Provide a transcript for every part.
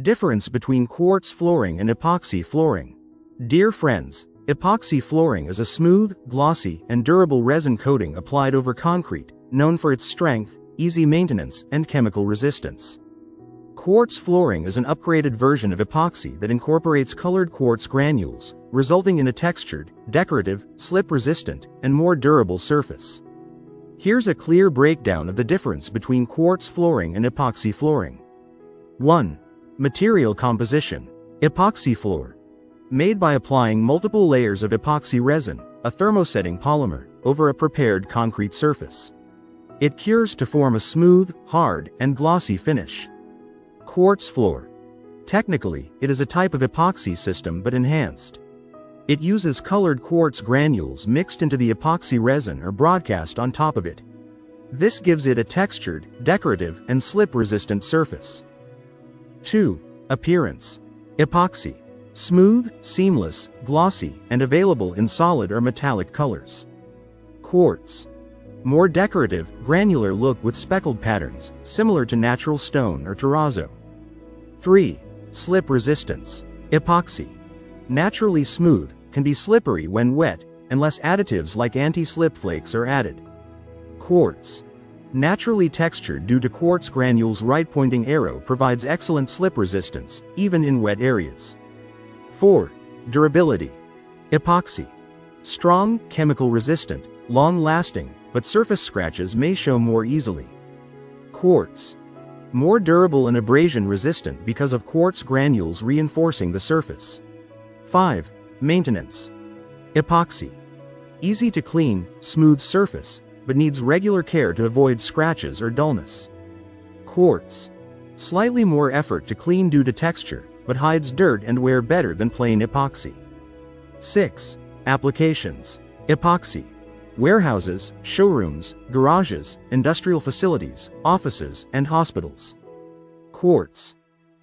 Difference between quartz flooring and epoxy flooring. Dear friends, epoxy flooring is a smooth, glossy, and durable resin coating applied over concrete, known for its strength, easy maintenance, and chemical resistance. Quartz flooring is an upgraded version of epoxy that incorporates colored quartz granules, resulting in a textured, decorative, slip-resistant, and more durable surface. Here's a clear breakdown of the difference between quartz flooring and epoxy flooring. 1. Material composition. Epoxy floor. Made by applying multiple layers of epoxy resin, a thermosetting polymer, over a prepared concrete surface. It cures to form a smooth, hard, and glossy finish. Quartz floor. Technically, it is a type of epoxy system but enhanced. It uses colored quartz granules mixed into the epoxy resin or broadcast on top of it. This gives it a textured, decorative, and slip-resistant surface. 2. Appearance. Epoxy. Smooth, seamless, glossy, and available in solid or metallic colors. Quartz. More decorative, granular look with speckled patterns, similar to natural stone or terrazzo. 3. Slip resistance. Epoxy. Naturally smooth, can be slippery when wet, unless additives like anti-slip flakes are added. Quartz. Naturally textured due to quartz granules' right-pointing arrow provides excellent slip resistance, even in wet areas. 4. Durability. Epoxy. Strong, chemical resistant, long-lasting, but surface scratches may show more easily. Quartz. More durable and abrasion resistant because of quartz granules reinforcing the surface. 5. Maintenance. Epoxy. Easy to clean, smooth surface, but needs regular care to avoid scratches or dullness. Quartz. Slightly more effort to clean due to texture, but hides dirt and wear better than plain epoxy. 6. Applications. Epoxy. Warehouses, showrooms, garages, industrial facilities, offices, and hospitals. Quartz.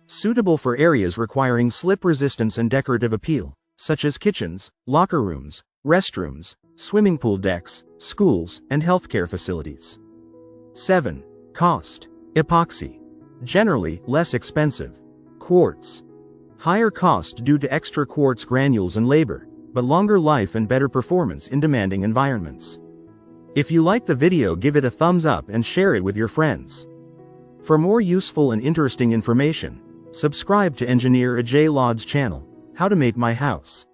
Suitable for areas requiring slip resistance and decorative appeal, such as kitchens, locker rooms, restrooms, swimming pool decks, schools, and healthcare facilities. 7. Cost. Epoxy. Generally less expensive. Quartz. Higher cost due to extra quartz granules and labor, but longer life and better performance in demanding environments. If you like the video, give it a thumbs up and share it with your friends. For more useful and interesting information, subscribe to Engineer Ajay Lod's channel, How to Make My House.